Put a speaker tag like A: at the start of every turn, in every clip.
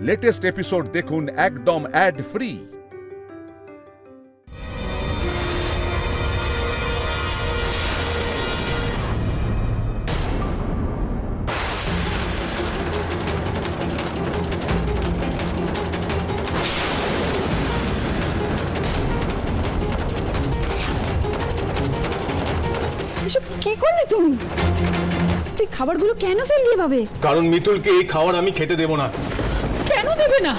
A: Latest episode দেখুন একদম add free.
B: এসব কি করলে তুমি? তুই খাবারগুলো কেন ফেললি এভাবে?
C: কারণ মিতুলকে এই খাবার আমি খেতে দেব না।
D: কেন দেবে না?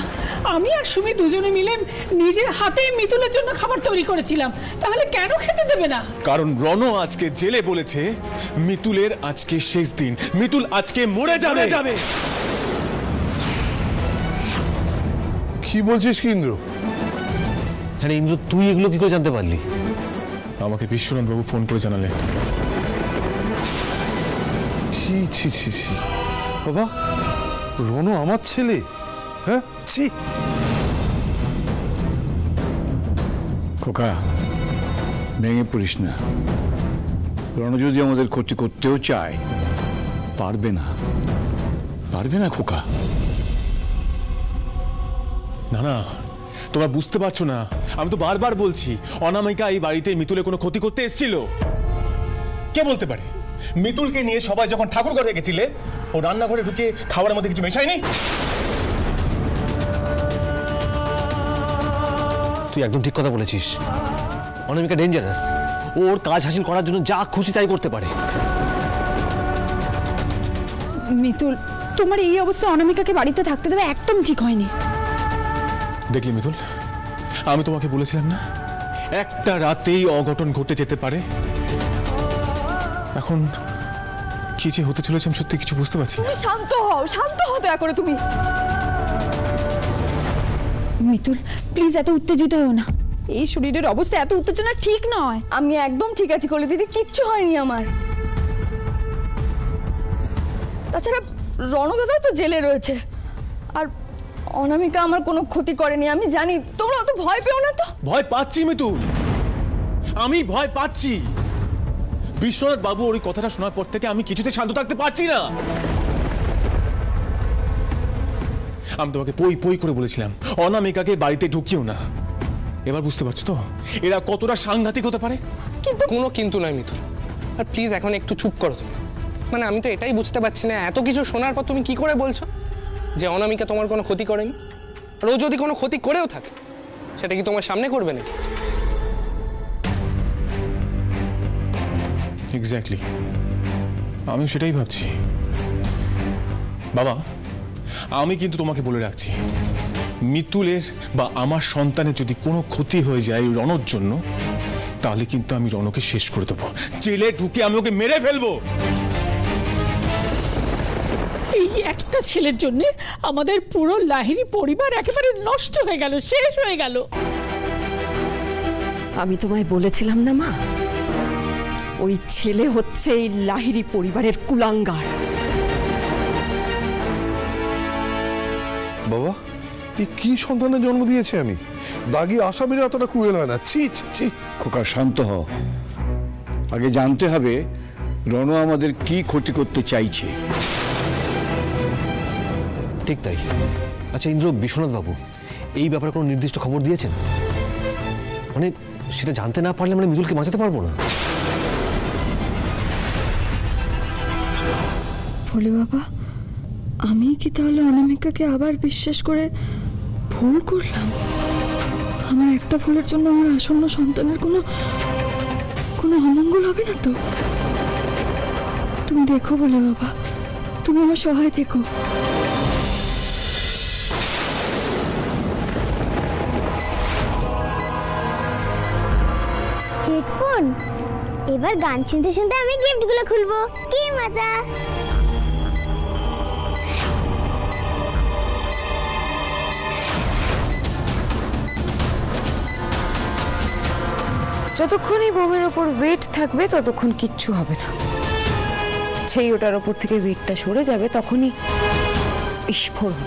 D: আমি আর সুমি দুজনে মিলে নিজের হাতে মিতুলের জন্য খাবার তৈরি করেছিলাম, তাহলে কেন খেতে দেবে না?
C: কারণ রণ আজকে জেলে বলেছে মিতুলের আজকে শেষ দিন, মিতুল আজকে মরে যাবে।
E: কি বলছিস কি ইন্দ্র?
F: হ্যাঁ ইন্দ্র, তুই এগুলো কি করে জানতে পারলি?
C: আমাকে বিশ্বনাথ বাবু ফোন করে জানালে।
E: ছি ছি ছি ছি বাবা, রণ আমার ছেলে? হ্যাঁ, ছি।
G: খোকা, ভেঙে পড়িস না। রণ যদি আমাদের ক্ষতি করতেও চায়, পারবে না খোকা।
C: না না, তোমরা বুঝতে পারছো না। আমি তো বারবার বলছি অনামিকা এই বাড়িতে মিতুলের কোনো ক্ষতি করতে এসেছিল। কে বলতে পারে? মিতুলকে নিয়ে সবাই যখন ঠাকুর ঘরে গেছিলে, ও রান্নাঘরে ঢুকে খাবারের মধ্যে কিছু মেশায়নি?
F: তুই একদম ঠিক কথা বলেছিস। অনামিকা ডেঞ্জারাস। ওর কাজ হাসিল করার জন্য যা খুশি তাই করতে পারে।
B: মিতুল, তোমার এই অবস্থা অনামিকাকে বাড়িতে থাকতে দেওয়া একদম ঠিক হয়নি।
C: দেখলি মিতুল, আমি তোমাকে বলেছিলাম না একটা রাতেই অঘটন ঘটে যেতে পারে। এখন কি যে হতে চলেছে আমি সত্যি কিছু বুঝতে পারছি না।
B: শান্ত হও দয়া করে তুমি। মিতুল প্লিজ এত উত্তেজিত হও না। এই শরীরের অবস্থা এত উত্তেজনা ঠিক নয়।
H: আমি একদম ঠিক আছি কলি দিদি, কিচ্ছু হয়নি আমার। তাছাড়া রণদাদাও তো জেলে রয়েছে, আর অনামিকা আমার কোনো ক্ষতি করেনি। আমি জানি, তোমরা অত ভয় পেও না তো।
C: ভয় পাচ্ছি মিতুল, আমি ভয় পাচ্ছি। বিশ্বনাথ বাবু ওই কথাটা শোনার পর থেকে আমি কিছুতে শান্ত থাকতে পারছি না। আমি তোমাকে পই করে বলেছিলাম অনামিকাকে বাড়িতে ঢুকিও না। এবার বুঝতে পারছো তো এরা কতটা সাংঘাতিক হতে পারে?
H: কিন্তু
I: কোনো কিন্তু নয় মিতুল, আর প্লিজ এখন একটু চুপ করো তুমি। মানে আমি তো এটাই বুঝতে পারছি না, এত কিছু শোনার পর তুমি কি করে বলছো যে অনামিকা তোমার কোনো ক্ষতি করেনি? আর ও যদি কোনো ক্ষতি করেও থাকে, সেটা কি তোমার সামনে করবে নাকি?
C: এক্স্যাক্টলি, আমি সেটাই ভাবছি। বাবা, আমি কিন্তু তোমাকে বলে রাখছি, মিতুলের বা আমার সন্তানের যদি কোনো ক্ষতি হয়ে যায় রণর জন্য, তাহলে কিন্তু আমি রণকে শেষ করে দেবো। জেলে ঢুকে আমি ওকে মেরে ফেলবো।
D: এই একটা ছেলের জন্য আমাদের পুরো লাহিড়ী পরিবার একেবারে নষ্ট হয়ে গেল, শেষ হয়ে গেল।
J: আমি তোমায় বলেছিলাম না মা, ওই ছেলে হচ্ছে এই লাহিড়ী পরিবারের কুলাঙ্গার।
E: বাবা, এই কি সন্তানের জন্ম দিয়েছে আমি? দাগি আসামিরা এতটা কুয়েল হয় না। ছি ছি ছি।
G: খোকা, শান্ত হ। আগে জানতে হবে রণ আমাদের কি ক্ষতি করতে চাইছে।
F: ঠিক তাই। আচ্ছা ইন্দ্র, বিশ্বনাথ বাবু এই ব্যাপারে কোনো নির্দিষ্ট খবর দিয়েছেন? মানে সেটা জানতে না পারলে মানে মিতুলকে বাঁচাতে পারবো না।
H: বলে বাবা, আমি কি তাহলে অনামিকাকে আবার বিশ্বাস করে ভুল করলাম? আমার একটা ভুলের জন্য আমার আসন্ন সন্তানের কোনো অমঙ্গল হবে না তো? তুমি দেখো বলে বাবা, তুমি আমার সহায় থেকো।
K: হেডফোন, এবার গান শুনতে শুনতে আমি গিফটগুলো খুলবো। কি মজা!
B: যতক্ষণ এই বোমের ওপর ওয়েট থাকবে ততক্ষণ কিচ্ছু হবে না। সেই ওটার ওপর থেকে ওয়েটটা সরে যাবে, তখনই বিস্ফোরণ।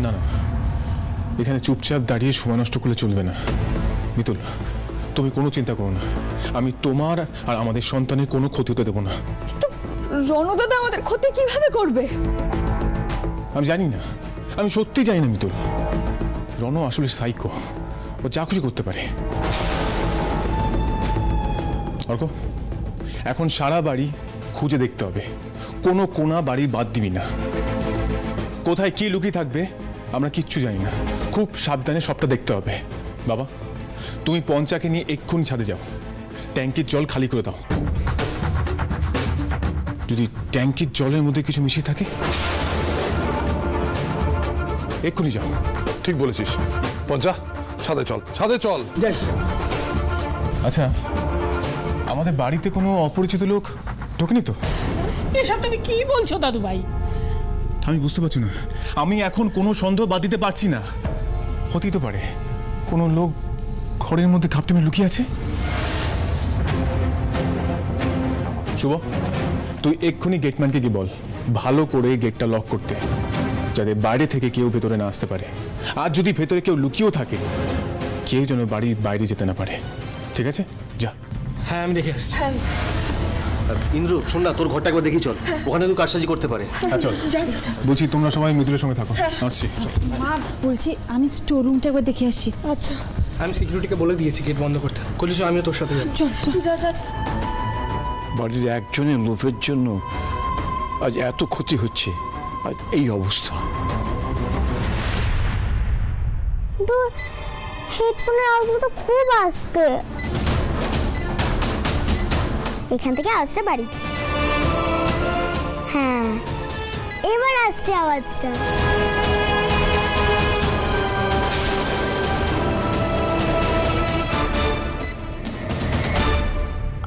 C: না না, এখানে চুপচাপ দাঁড়িয়ে সময় নষ্ট করলে চলবে না। মিতুল, তুমি কোনো চিন্তা করো না, আমি তোমার আর আমাদের সন্তানের কোনো ক্ষতি হতে দেবো না।
H: রণদাদা আমাদের ক্ষতি কিভাবে করবে?
C: আমি জানি না, আমি সত্যি জানি না মিতুল। রণ আসলে সাইকো, ও যা খুশি করতে পারে। অর্ক, এখন সারা বাড়ি খুঁজে দেখতে হবে, কোনো কোনা বাড়ি বাদ দিবি না। কোথায় কি লুকিয়ে থাকবে আমরা কিচ্ছু জানি না, খুব সাবধানে সবটা দেখতে হবে। বাবা, তুমি পঞ্চাকে নিয়ে এক্ষুনি ছাদে যাও, ট্যাঙ্কির জল খালি করে দাও। যদি ট্যাঙ্কির জলের মধ্যে কিছু মিশিয়ে থাকে, এক্ষুনি যাও।
E: ঠিক বলেছিস পঞ্চা, ছাদে চল, ছাদে চল।
C: আচ্ছা, আমাদের বাড়িতে কোনো অপরিচিত লোক ঢোকেনি তো?
D: এসব তুমি কি বলছো দাদু ভাই?
C: আমি বুঝতে পারছি না, আমি এখন কোনো সন্দেহ বাদ দিতে পারছি না। হতেই তো পারে কোনো লোক ঘরের মধ্যে খাপটে মেরে লুকিয়ে আছে। শুভ, তুই এক্ষুনি গেটম্যানকে গিয়ে বল ভালো করে গেটটা লক করতে, যাতে বাইরে থেকে কেউ ভেতরে না আসতে পারে। আর যদি ভেতরে কেউ লুকিয়েও থাকে, কেউ যেন বাড়ির বাইরে যেতে না পারে। ঠিক আছে, যা।
I: হ্যাঁ, আমি দেখে আসছি।
F: ইন্দ্র, শোন না, তোর ঘরটা একবার দেখি চল, ওখানে কেউ কারসাজি করতে পারে।
C: চল, বলছি তোমরা সবাই মিতুলের সঙ্গে থাকো, আসছি।
B: মা, বলছি আমি স্টোর রুমটা একবার দেখে আসছি।
H: আচ্ছা,
I: আমি সিকিউরিটিকে বলে দিয়েছি গেট বন্ধ করতে। কলিস, আমিও তোর সাথে যাচ্ছি।
H: যা যা।
G: বাড়ির একজনের লোভের জন্য আজ এত ক্ষতি হচ্ছে, আজ এই অবস্থা।
K: দূর, হেডফোনের আওয়াজটা তো খুব আসছে। এখান থেকে আওয়াজটা বাড়ি। হ্যাঁ, এবার আসছে আওয়াজটা।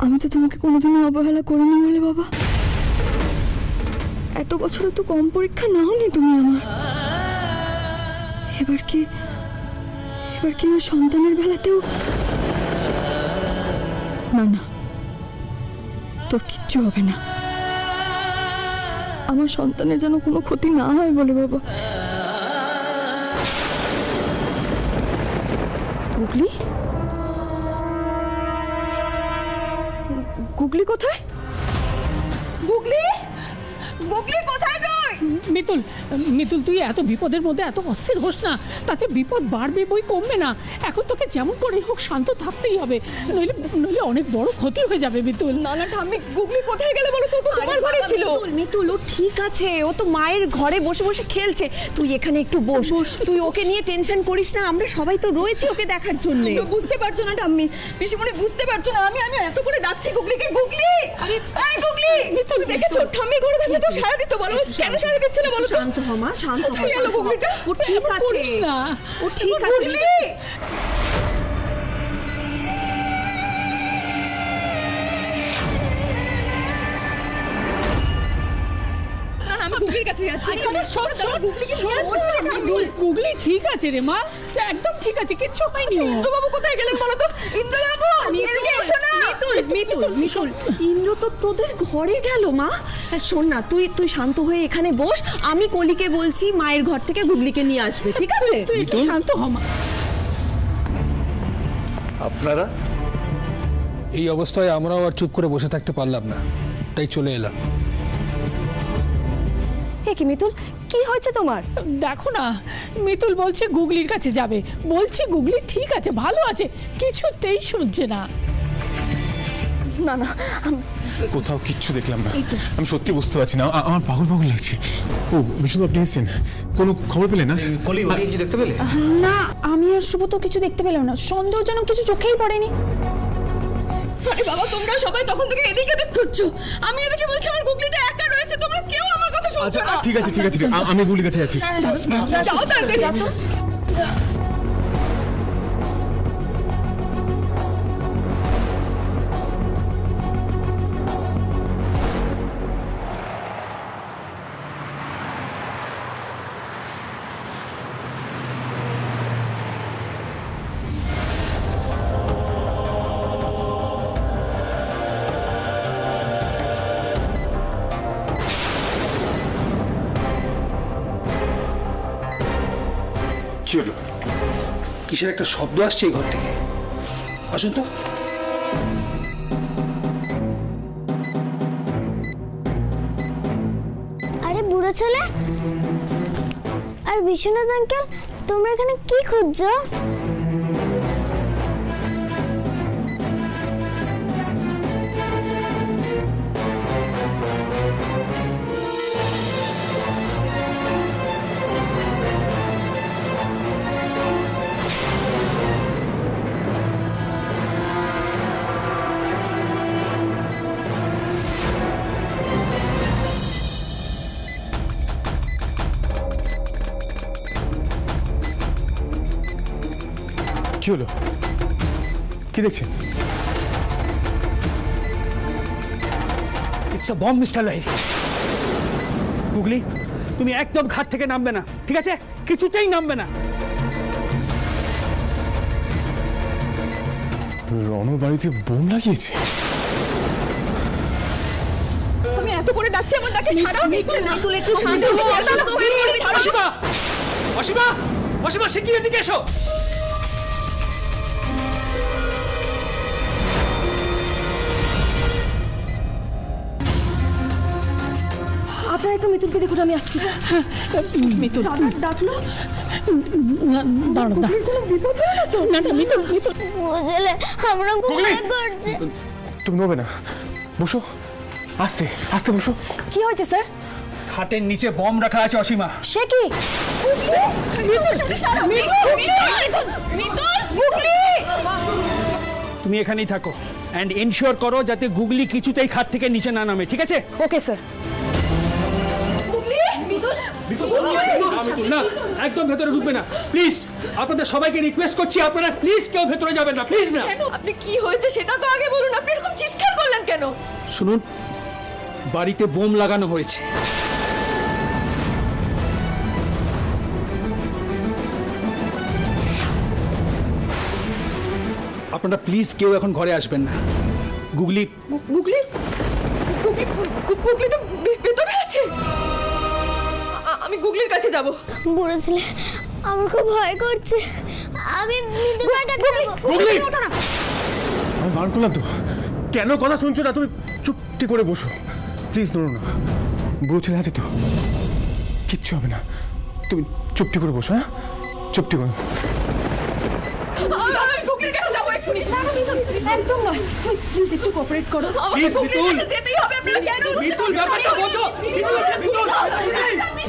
H: আমি তো তোমাকে কোনোদিনও অবহেলা করিনি বলে বাবা। এত বছরে তো কম পরীক্ষা না হলে তুমি আমার। এবার কি আমার সন্তানের বেলাতেও? না না, তোর কিচ্ছু হবে না। আমার সন্তানের যেন কোনো ক্ষতি না হয় বলে বাবা। গুগলি, গুগলি কোথায়? গুগলি, গুগলি কোথায় তুই?
D: মিতুল, মিতুল, তুই এত বিপদের মধ্যে এত অস্থির হোস না, তাতে বিপদ বাড়বে বই কমবে না। এখন তোকে যেমন করে হোক শান্ত থাকতেই হবে, নইলে অনেক বড় ক্ষতি হয়ে যাবে। মিতুল,
H: না না ঠাম্মি, গুগলি কোথায় গেল বলো তো? তোমার ঘরে ছিল।
J: মিতুল, ও ঠিক আছে, ও তো মায়ের ঘরে বসে বসে খেলছে। তুই এখানে একটু বস, তুই ওকে নিয়ে টেনশন করিস না, আমরা সবাই তো রয়েছি ওকে দেখার জন্য।
H: বুঝতে পারছো না ঠাম্মি, পিসিমণি বুঝতে পারছো না, আমি এত করে ডাকছি গুগলিকে। গুগলি, আরে এই গুগলি, তুমি দেখেছো ঠাম্মি ঘরে থাকলে তো সারা দিত। বলো কেন সারা দিচ্ছে না বলো তো?
J: শান্ত হ মা, শান্ত হ।
D: ও ঠিক আছে না,
J: ও ঠিক আছে।
H: আমি গুগলির কাছে যাচ্ছি।
D: গুগলি ঠিক আছে রে মা, একদম ঠিক আছে, কিচ্ছু হয়নি।
H: ইন্দ্রবাবু কোথায় গেলেন বলো তো? ইন্দ্রবাবু,
J: মিতুল, ইন্দ্র তো তোদের ঘরে গেল মা। শোন না, তুই শান্ত হয়ে এখানে বস, আমি কলিকে বলছি মায়ের ঘর থেকে গুগলিকে নিয়ে আসবে। ঠিক আছে,
D: তুই একটু শান্ত হ মা।
G: আপনারা
I: এই অবস্থায় আমরাও আর চুপ করে বসে থাকতে পারলাম না, তাই চলে এলাম।
J: কি মিতুল, কি হয়েছে তোমার?
D: দেখো না, মিতুল বলছে গুগলির কাছে যাবে। বলছি গুগলি ঠিক আছে, ভালো আছে, কিছুতেই শুনছে না।
H: না না,
C: কোথাও কিচ্ছু দেখলাম না, আমি সত্যি বুঝতে পারছি না, আমার পাগল পাগল লাগছে। ও বিষ্ণু, আপনি এসেছেন, কোনো খবর পেলেন না?
F: কলি, ওকে কিছু দেখতে পেলে?
B: না, আমি আর শুভ তো কিছু দেখতে পেলাম না, সন্দেহজনক কিছু চোখেই পড়েনি।
H: আরে বাবা, তোমরা সবাই তখন থেকে এদিকে এদিক খুঁজছো, আমি এদিকে বলছি আমার গুগলিটা একা রয়েছে, তোমরা কেউ আমার কথা শুনছো
C: আচ্ছা,
H: না।
C: ঠিক আছে, আমি গুলির কাছে যাচ্ছি।
H: যাও তাড়াতাড়ি।
L: কিসের একটা শব্দ আসছে এই ঘর থেকে। আসুন তো।
K: আরে বুড়ো ছেলে আর বিশ্বনাথ আঙ্কেল, তোমরা এখানে কি খুঁজছো?
C: কি হলো? কি দেখছেন?
L: It's a bomb Mister Lahiri. Googly, তুমি একদম ঘাট থেকে নামবে না, ঠিক আছে? কিছুতেই নামবে না।
C: রণ বাড়িতে বোম লাগিয়েছে।
H: আমি এত করে ডাকছি, আমার ডাকে সাড়াও দিচ্ছে না। তুই একটু শান্ত হও।
L: অসীমা, অসীমা, অসীমা, শিগগির এদিকে এসো।
J: আপনারা একটু মিতুলকে দেখুন, আমি আসছি।
D: মিতুল
H: ডাকলো
D: দাঁড়ো,
H: কোনো বিপদ হলো না তো?
D: না না মিতুল, মিতুল
K: বুঝলে আমরা ঘুমিয়ে করছি।
C: তুমি নবে না, বসো। আস্তে আস্তে বসো।
J: কি হয়েছে স্যার?
L: খাটের নিচে বম রাখা আছে অসীমা।
J: সে কি?
L: তুমি এখানেই থাকো অ্যান্ড এনশিওর করো যাতে গুগলি কিছুতেই খাট থেকে নিচে না নামে, ঠিক আছে?
J: Okay sir.
L: না, একদম ভেতরে ঢুকবে না প্লিজ। আপনাদের সবাইকে রিকোয়েস্ট করছি, আপনারা প্লিজ কেউ ভেতরে যাবেন না, প্লিজ না।
H: আপনি কি হয়েছে সেটা তো আগে বলুন। আপনি এরকম চিৎকার করলেন কেন?
L: শুনুন, বাড়িতে বোম লাগানো হয়েছে। আপনারা প্লিজ কেউ এখন ঘরে আসবেন না। গুগলি
H: গুগলি গুগলি তো ভেতরে আছে। আমি গুগলির কাছে যাব।
K: বুড়ো ছেলে, আমার খুব ভয় করছে। আমি মৃদুলার কাছে যাবো।
C: গুগলি, আমি বার করলাম তো। কেন কথা শুনছো না? তুমি চুপটি করে বসো প্লিজ। নড়ো না, বুড়ো ছেলে আছে তো, কিচ্ছু হবে না। তুমি চুপটি করে বসো। হ্যাঁ, চুপটি করে।
H: আমি গুগলির কাছে যাব এক্ষুনি।
J: একদম নয়, তুই প্লিজ একটু কোঅপারেট করো।
H: আমাকে গুগলির কাছে যেতেই হবে। আপনারা কেন?
L: মিতুল, ব্যাপারটা বোঝো।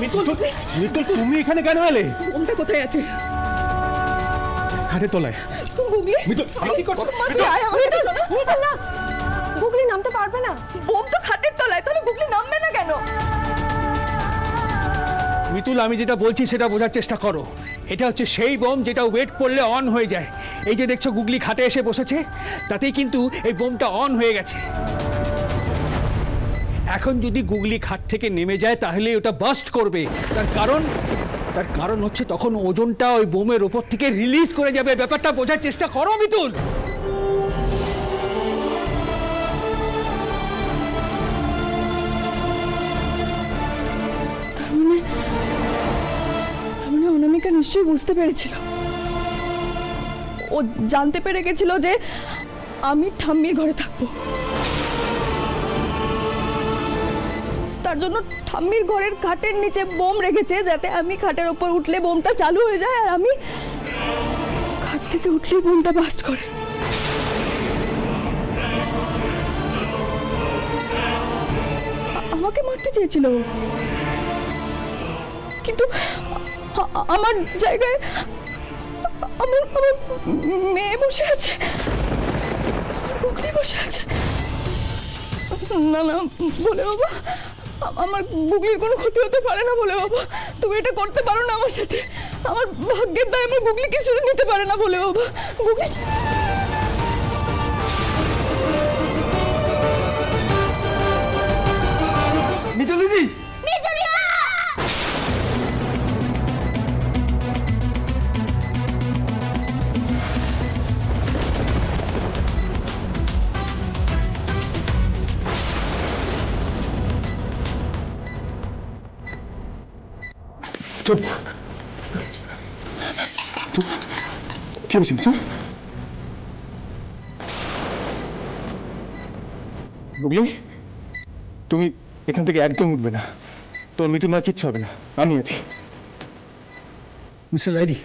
C: মিতুল, মিতুল, তুমি এখানে কেন এলে?
H: বোমটা কোথায় আছে?
C: খাটের তলায়।
H: গুগলি,
C: মিতুল,
L: কি করছো?
J: মিতুল না, গুগলি নামতে পারবে না।
H: বোম তো খাটের তলায়, তাহলে গুগলি নামবে না কেন?
L: মিতুল, আমি যেটা বলছি সেটা বোঝার চেষ্টা করো। এটা হচ্ছে সেই বোম যেটা ওয়েট করলে অন হয়ে যায়। এই যে দেখছো গুগলি খাটে এসে বসেছে, তাতেই কিন্তু এই বোমটা অন হয়ে গেছে। এখন যদি গুগলি খাট থেকে নেমে যায় তাহলে ওটা বাস্ট করবে। তার কারণ হচ্ছে তখন ওজনটা ওই বোমের ওপর থেকে রিলিজ করে যাবে। ব্যাপারটা বোঝার চেষ্টা করো মিতুল।
H: অনামিকা নিশ্চয়ই বুঝতে পেরেছিল। ও জানতে পেরে গেছিল যে আমি ঠাম্মির ঘরে থাকবো। তার জন্য ঠাম্মির ঘরের খাটের নিচে বোম রেখেছে, যাতে আমি খাটের ওপর উঠলে বোমটা চালু হয়ে যায় আর আমি খাট থেকে উঠলেই বোমটা বাস্ট করে। আমাকে মারতে চেয়েছিল, কিন্তু আমার জায়গায় আমার মেয়ে বসে আছে, গুগলি বসে আছে। না না বলে বাবা, আমার গুগলির কোনো ক্ষতি হতে পারে না। বলে বাবা, তুমি এটা করতে পারো না আমার সাথে। আমার ভাগ্যের দায় আমার গুগলি কিছু নিতে পারে না। বলে বাবা, গুগলি
L: মিতুল দিদি,
C: চুপ। হয়েছে মিতুল? গুগলি, তুমি এখান থেকে একদম উঠবে না। তোর মিতুল মার কিচ্ছু হবে না, আমি আছি।
L: মিস্টার লাইরি,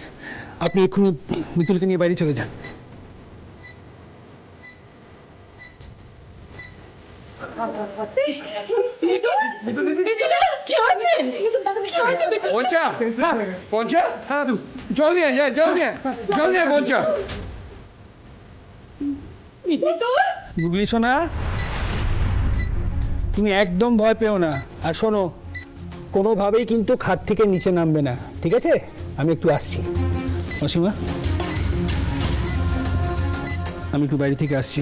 L: আপনি এক্ষুনি মিতুলকে নিয়ে বাইরে চলে যান। গুগলি সোনা, তুমি একদম ভয় পেও না। আর শোনো, কোনোভাবেই কিন্তু খাট থেকে নিচে নামবে না, ঠিক আছে? আমি একটু আসছি। অসীমা, আমি একটু বাইরে থেকে আসছি,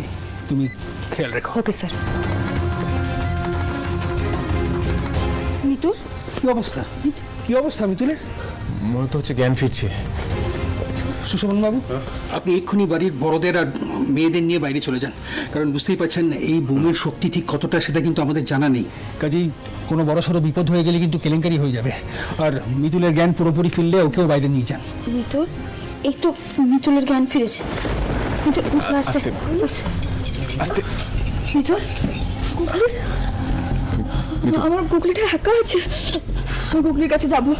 L: তুমি খেয়াল রেখো।
B: Okay sir.
H: মিতুল,
L: কি অবস্থা? কি অবস্থা মিতুলের?
C: মনে তো হচ্ছে জ্ঞান ফিরছে।
L: সুশোভন বাবু, আপনি এক্ষুনি বাড়ির বড়দের আর মেয়েদের নিয়ে বাইরে চলে যান, কারণ বুঝতেই পারছেন এই বোমের শক্তি ঠিক কতটা সেটা কিন্তু আমাদের জানা নেই। কাজেই কোনো বড়সড় বিপদ হয়ে গেলে কিন্তু কেলেঙ্কারি হয়ে যাবে। আর মিতুলের জ্ঞান পুরোপুরি ফিরলে ওকেও বাইরে নিয়ে যান।
H: মিতুল, এই তো মিতুলের জ্ঞান ফিরেছে। মিতুল, আস্তে
C: আস্তে।
H: মিতুল, গুগলি, আমার গুগলিটা একা আছে, আমি গুগলির কাছে যাবো।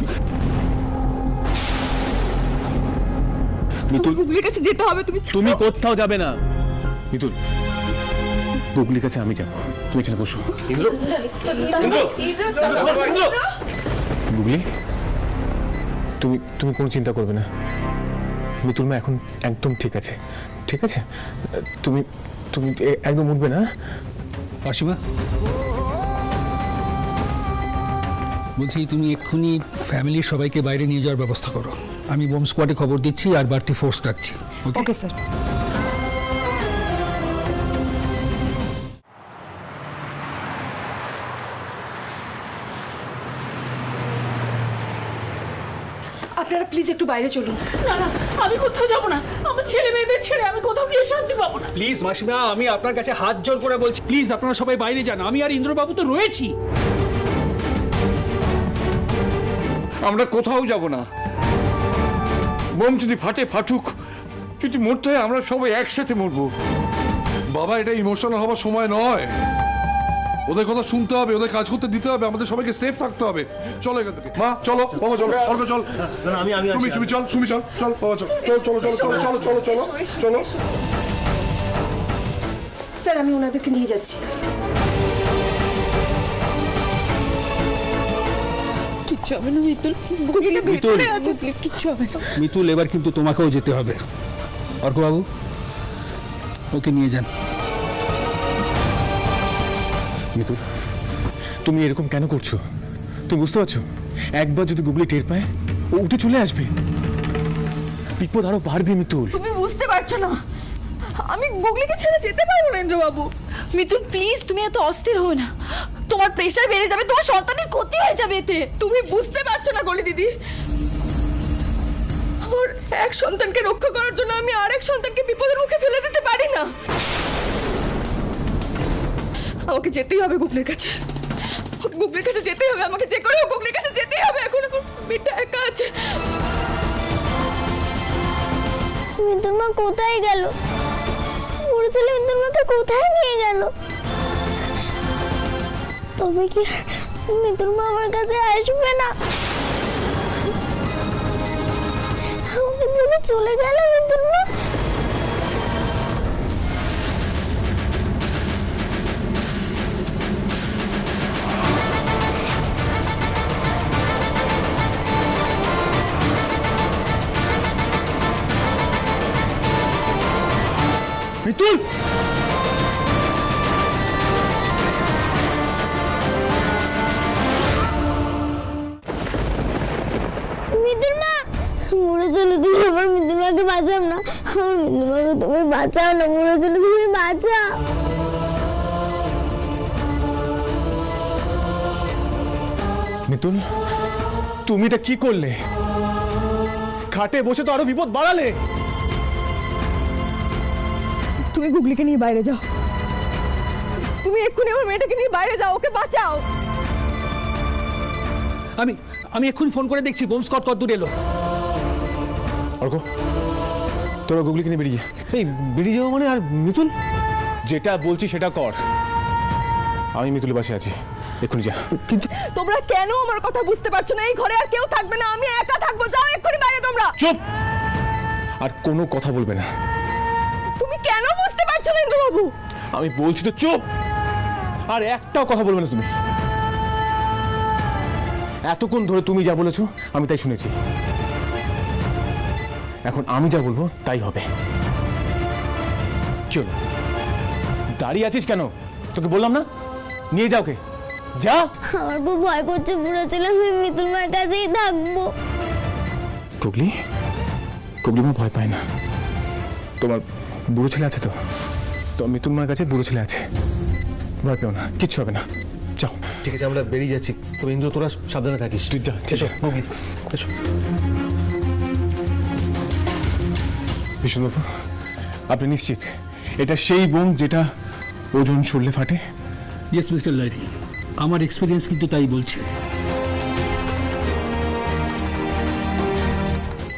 C: মিতুল,
H: গুগলির কাছে যেতে হবে।
C: তুমি কোথাও যাবে না। মিতুল, গুগলির কাছে আমি যাবো, তুমি এখানে বসো। গুগলি, তুমি তুমি কোনো চিন্তা করবে না। মিতুল মা এখন একদম ঠিক আছে, ঠিক আছে? তুমি তুমি একদম উঠবে না।
L: অসীমা, বলছি তুমি এক্ষুনি ফ্যামিলির সবাইকে বাইরে নিয়ে যাওয়ার ব্যবস্থা করো। আমি বোম স্কোয়াডে খবর দিচ্ছি আর বাড়তি ফোর্স রাখছি।
B: Okay sir.
J: আপনারা প্লিজ একটু বাইরে চলুন।
D: না না, আমি কোথাও যাবো না। আমার ছেলে মেয়েদের ছেড়ে আমি কোথাও গিয়ে শান্তি পাবো না।
L: প্লিজ মাসিমা, আমি আপনার কাছে হাত জোর করে বলছি, প্লিজ আপনারা সবাই বাইরে যান। আমি আর ইন্দ্রবাবু তো রয়েছি।
G: আমরা কোথাও যাব না। বোম যদি ফাটে ফাটুক, যদি মরতে হয় আমরা সবাই একসাথে মরবো।
E: বাবা, এটা ইমোশনাল হবার সময় নয়। ওদের কথা শুনতে হবে, ওদের কাজ করতে দিতে হবে, আমাদের সবাইকে সেফ থাকতে হবে। চলো এখান থেকে। মা চলো, বাবা চলো, অর্ক চল, সুমি চল, সুমি চল, চল বাবা চল, চলো চলো চলো চলো চলো চলো চলো।
J: স্যার, আমি ওনাদেরকে নিয়ে যাচ্ছি।
H: কিচ্ছু হবে না মিতুল, গুগলিটা ভিতরে আছে, কিচ্ছু হবে না।
L: মিতুল, এবার কিন্তু তোমাকেও যেতে হবে। অর্কবাবু, ওকে নিয়ে যান।
C: মিতুল, তুমি এরকম কেন করছো? তুমি বুঝতে পারছো, একবার যদি গুগলি টের পায়, ও উঠে চলে আসবে। বিপদ আরো বাড়বে মিতুল।
H: তুমি বুঝতে পারছো না, আমি গুগলিকে ছেড়ে যেতে পারবো না ইন্দ্রবাবু। মিতুল প্লিজ, তুমি এত অস্থির হও না। তোমার প্রেশার বেড়ে যাবে, তোমার সন্তানের ক্ষতি হয়ে যাবে এতে। তুমি বুঝতে পারছো না গলি দিদি, আমার এক সন্তানকে রক্ষা করার জন্য আমি আরেক সন্তানকে বিপদের মুখে ফেলে দিতে পারি না। আমাকে যেতেই হবে গুগলির কাছে, গুগলির কাছে যেতেই হবে, আমাকে যে করে গুগলির কাছে যেতেই হবে। এখন মেয়েটা একা আছে।
K: মিতুল মা কোথায় গেল? ওর ছেলে মিতুল মাকে কোথায় নিয়ে গেল? তবে কি মিতুল মা আমার কাছে আসবে না? আমাকে ছেড়ে চলে গেল মিতুল মা।
C: মিতুল,
K: মিতুল মা মরে চলো, তুমি আমার মিতুল মাকে বাঁচাও না, আমার মিতুল মাকে তুমি বাঁচাও না, মরে চলো, তুমি বাঁচাও।
C: মিতুল, তুমি এটা কি করলে? খাটে বসে তো আরো বিপদ বাড়ালে।
H: তুমি গুগলিকে নিয়ে বাইরে যাও, তুমি এক্ষুনি আমার মেয়েটাকে নিয়ে বাইরে যাও, ওকে বাঁচাও।
L: আমি এক্ষুনি ফোন করে দেখছি বোম স্কোয়াড কত দূর এলো।
C: অর্ক, তোরা গুগলিকে নিয়ে বেরিয়ে
F: এই বেরিয়ে যাওয়া মানে? আর মিতুল?
C: যেটা বলছি সেটা কর। আমি মিতুলের পাশে আছি, এক্ষুনি যা।
F: কিন্তু
J: তোমরা কেন আমার কথা বুঝতে পারছো না? এই ঘরে আর কেউ থাকবে না, আমি একা থাকবো। যাও এক্ষুনি বাইরে তোমরা।
C: চুপ! আর কোনো কথা বলবে না।
J: তুমি কেন বুঝতে পারছো না ইন্দ্রবাবু?
C: আমি বলছি তো চুপ! আর একটাও কথা বলবে না তুমি। এতক্ষণ ধরে তুমি যা বলেছো আমি তাই শুনেছি, এখন আমি যা বলবো তাই হবে। চল, দাঁড়িয়ে আছিস কেন? তোকে বললাম না নিয়ে যাও, কে যা।
K: আমার খুব ভয় করছে বুড়ো ছেলে, আমি মিতুল মার কাছেই থাকবো।
C: গুগলি, গুগলি মা ভয় পায় না। তোমার বুড়ো ছেলে আছে তো? তো মিতুল মার কাছে বুড়ো ছেলে আছে, ভয় পেও না, কিচ্ছু হবে না। যাও।
F: ঠিক আছে, আমরা বেরিয়ে যাচ্ছি। তবে ইন্দ্র তোরা সাবধানে থাকিস।
C: তুই যা।
F: এসো গুগলি, এসো।
C: বিষ্ণুবাবু, আপনি নিশ্চিত এটা সেই বোম যেটা ওজন সরলে ফাটে?
L: ইয়েস মিস্টার লাইরি, আমার এক্সপিরিয়েন্স কিন্তু তাই বলছে।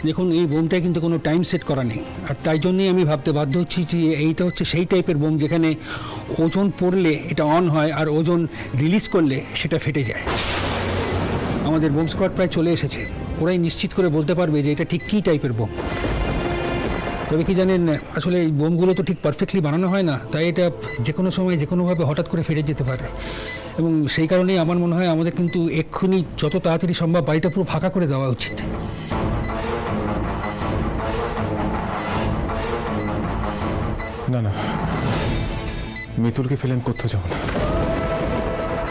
L: দেখুন, এই বোমটা কিন্তু কোনো টাইম সেট করা নেই, আর তাই জন্যই আমি ভাবতে বাধ্য হচ্ছি যে এইটা হচ্ছে সেই টাইপের বোম যেখানে ওজন পড়লে এটা অন হয় আর ওজন রিলিজ করলে সেটা ফেটে যায়। আমাদের বোম স্কোয়াড প্রায় চলে এসেছে, ওরাই নিশ্চিত করে বলতে পারবে যে এটা ঠিক কী টাইপের বোম। তবে কি জানেন, আসলে এই বোমগুলো তো ঠিক পারফেক্টলি বানানো হয় না, তাই এটা যে কোনো সময় যে কোনোভাবে হঠাৎ করে ফেটে যেতে পারে। এবং সেই কারণেই আমার মনে হয় আমাদের কিন্তু এক্ষুনি যত তাড়াতাড়ি সম্ভব বাড়িটা পুরো ফাঁকা করে দেওয়া উচিত।
C: না না, মিতুলকে ফেলে আমি কোথাও যাবো না।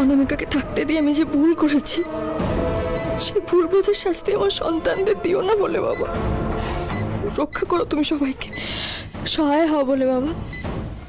H: অনামিকাকে থাকতে দিয়ে আমি যে ভুল করেছি, সেই ভুল বোঝার শাস্তি আমার সন্তানদের দিও না বলে বাবা। রক্ষা করো তুমি সবাইকে, সহায় হও বলে বাবা।